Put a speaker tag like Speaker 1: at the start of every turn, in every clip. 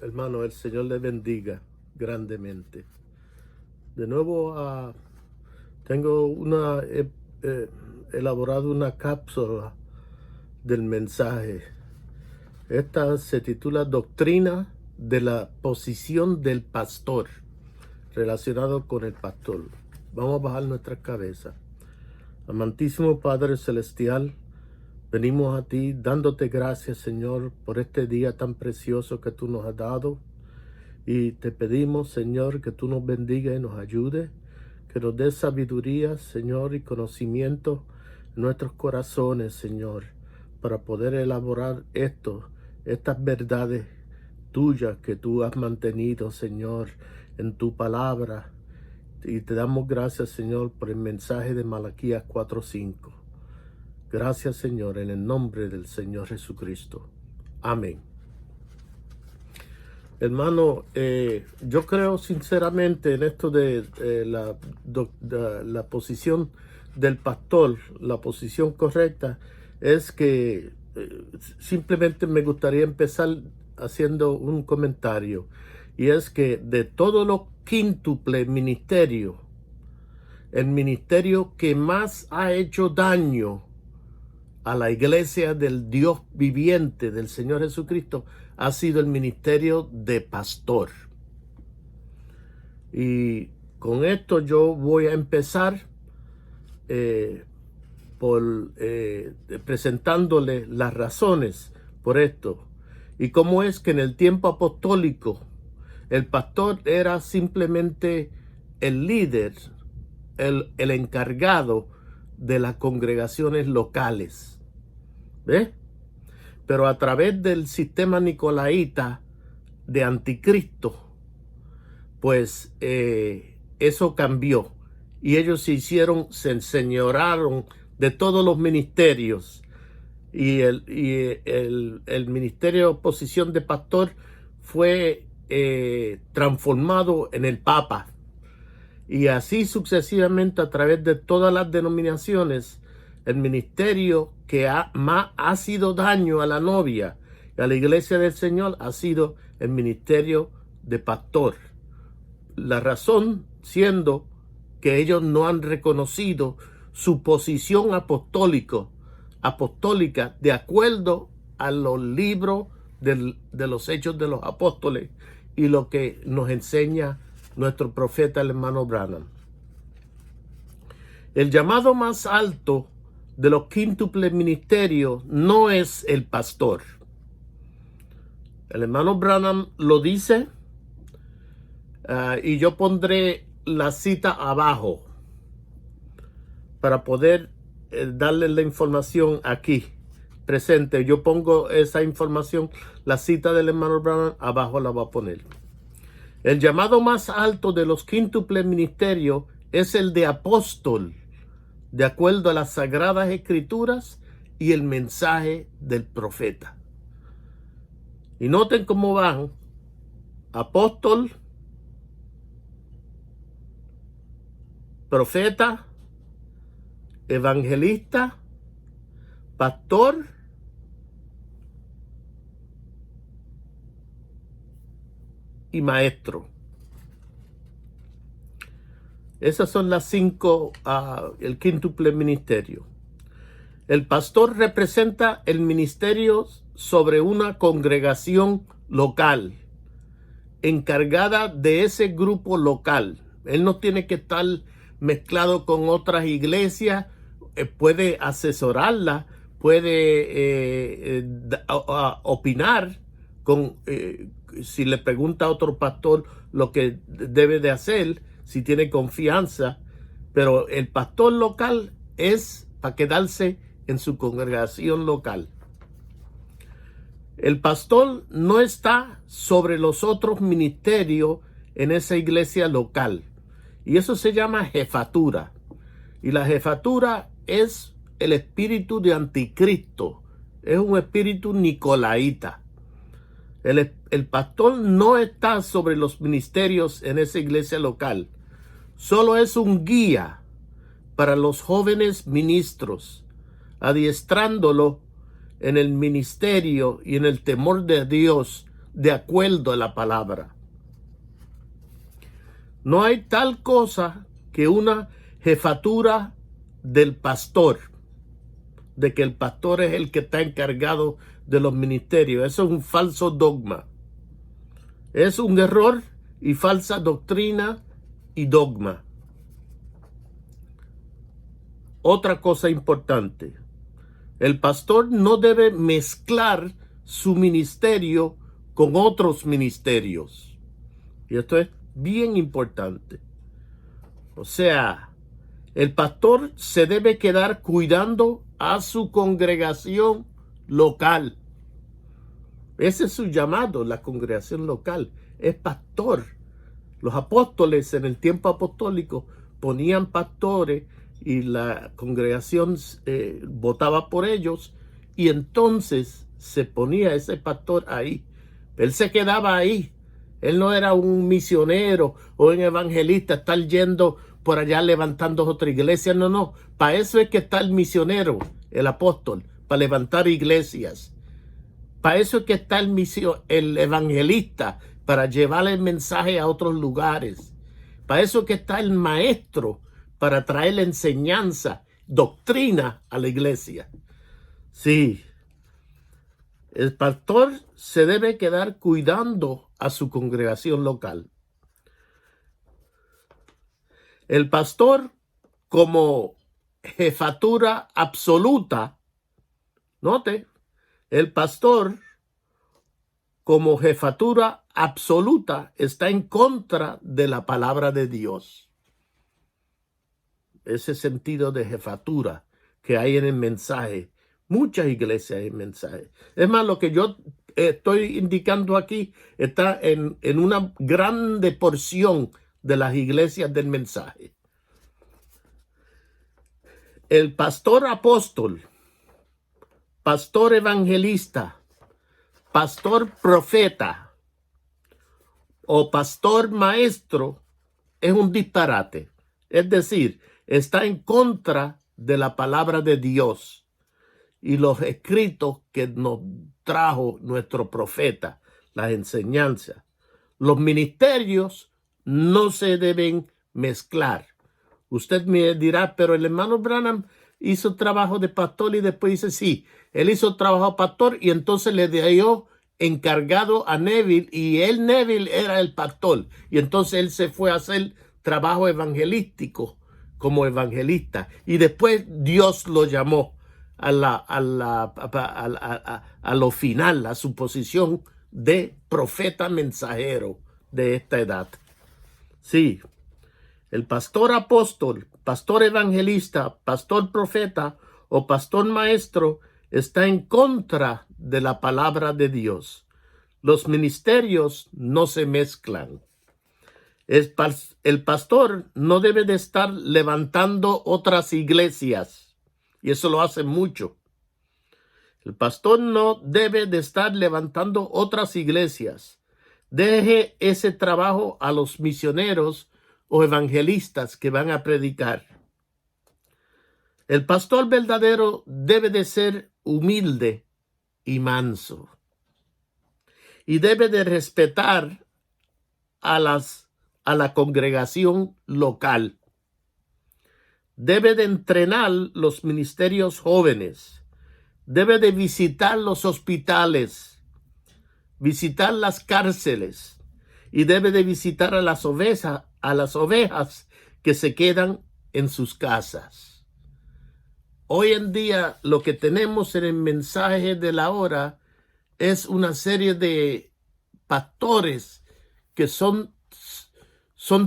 Speaker 1: Hermano, el Señor le bendiga grandemente. De nuevo, tengo elaborado una cápsula del mensaje. Esta se titula Doctrina de la posición del pastor, relacionado con el pastor. Vamos a bajar nuestras cabezas. Amantísimo Padre Celestial, venimos a ti dándote gracias, Señor, por este día tan precioso que tú nos has dado. Y te pedimos, Señor, que tú nos bendiga y nos ayude, que nos des sabiduría, Señor, y conocimiento en nuestros corazones, Señor, para poder elaborar estas verdades tuyas que tú has mantenido, Señor, en tu palabra. Y te damos gracias, Señor, por el mensaje de Malaquías 4:5. Gracias, Señor, en el nombre del Señor Jesucristo. Amén. Hermano, yo creo sinceramente en esto de la posición del pastor. La posición correcta es que simplemente me gustaría empezar haciendo un comentario, y es que de todos los quíntuple ministerios, el ministerio que más ha hecho daño a la iglesia del Dios viviente, del Señor Jesucristo, ha sido el ministerio de pastor. Y con esto yo voy a empezar presentándole las razones por esto. Y cómo es que en el tiempo apostólico el pastor era simplemente el líder, el encargado de las congregaciones locales. ¿Ve? Pero a través del sistema nicolaíta de anticristo, pues eso cambió. Y ellos se enseñoraron de todos los ministerios. Y el ministerio de posición de pastor fue transformado en el Papa. Y así sucesivamente a través de todas las denominaciones, el ministerio que más ha sido daño a la novia y a la iglesia del Señor ha sido el ministerio de pastor. La razón siendo que ellos no han reconocido su posición apostólica de acuerdo a los libros de los Hechos de los Apóstoles y lo que nos enseña nuestro profeta, el hermano Branham. El llamado más alto de los quíntuples ministerios no es el pastor. El hermano Branham lo dice, y yo pondré la cita abajo para poder darle la información aquí presente. Yo pongo esa información, la cita del hermano Branham, abajo la voy a poner. El llamado más alto de los quíntuples ministerios es el de apóstol, de acuerdo a las Sagradas Escrituras y el mensaje del profeta. Y noten cómo van: apóstol, profeta, evangelista, pastor y maestro. Esas son las 5, el quíntuple ministerio. El pastor representa el ministerio sobre una congregación local, encargada de ese grupo local. Él no tiene que estar mezclado con otras iglesias, puede asesorarla, puede opinar si le pregunta a otro pastor lo que debe de hacer, si tiene confianza. Pero el pastor local es para quedarse en su congregación local. El pastor no está sobre los otros ministerios en esa iglesia local, y eso se llama jefatura. Y la jefatura es el espíritu de anticristo, es un espíritu nicolaíta. El pastor no está sobre los ministerios en esa iglesia local, solo es un guía para los jóvenes ministros, adiestrándolos en el ministerio y en el temor de Dios de acuerdo a la palabra. No hay tal cosa que una jefatura del pastor, de que el pastor es el que está encargado de los ministerios. Eso es un falso dogma. Es un error y falsa doctrina y dogma. Otra cosa importante, el pastor no debe mezclar su ministerio con otros ministerios. Y esto es bien importante. O sea, el pastor se debe quedar cuidando a su congregación local. Ese es su llamado, la congregación local. Es pastor. Los apóstoles en el tiempo apostólico ponían pastores y la congregación votaba por ellos, y entonces se ponía ese pastor ahí. Él se quedaba ahí. Él no era un misionero o un evangelista, estar yendo por allá levantando otra iglesia. No, no. Para eso es que está el misionero, el apóstol, para levantar iglesias. Para eso es que está el evangelista, para llevar el mensaje a otros lugares. Para eso es que está el maestro, para traer la enseñanza, doctrina a la iglesia. Sí, el pastor se debe quedar cuidando a su congregación local. El pastor, como jefatura absoluta, note, el pastor como jefatura absoluta está en contra de la palabra de Dios. Ese sentido de jefatura que hay en el mensaje. Muchas iglesias hay mensaje. Es más, lo que yo estoy indicando aquí está en una grande porción de las iglesias del mensaje. El pastor apóstol, pastor evangelista, pastor profeta o pastor maestro es un disparate. Es decir, está en contra de la palabra de Dios y los escritos que nos trajo nuestro profeta, las enseñanzas. Los ministerios no se deben mezclar. Usted me dirá, pero el hermano Branham hizo trabajo de pastor, y después dice, sí, él hizo trabajo de pastor y entonces le dio encargado a Neville, y Neville era el pastor, y entonces él se fue a hacer trabajo evangelístico como evangelista, y después Dios lo llamó a lo final, a su posición de profeta mensajero de esta edad. Sí, el pastor apóstol, pastor evangelista, pastor profeta o pastor maestro está en contra de la palabra de Dios. Los ministerios no se mezclan. El pastor no debe de estar levantando otras iglesias, y eso lo hace mucho. El pastor no debe de estar levantando otras iglesias. Deje ese trabajo a los misioneros o evangelistas que van a predicar. El pastor verdadero debe de ser humilde y manso, y debe de respetar a la congregación local. Debe de entrenar los ministerios jóvenes. Debe de visitar los hospitales, visitar las cárceles, y debe de visitar a las ovejas que se quedan en sus casas. Hoy en día lo que tenemos en el mensaje de la hora es una serie de pastores que son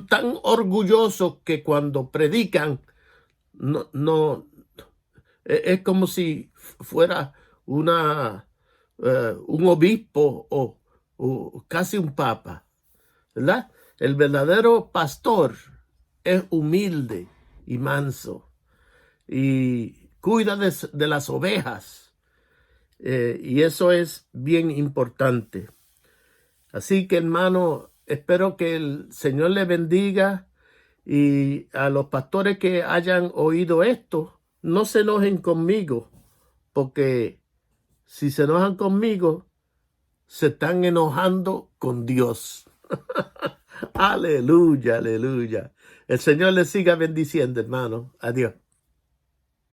Speaker 1: tan orgullosos que cuando predican es como si fuera un obispo o casi un papa, ¿verdad? El verdadero pastor es humilde y manso y cuida de las ovejas, y eso es bien importante. Así que, hermano, espero que el Señor le bendiga, y a los pastores que hayan oído esto, no se enojen conmigo, porque si se enojan conmigo, se están enojando con Dios. Aleluya, aleluya. El Señor les siga bendiciendo, hermano. Adiós.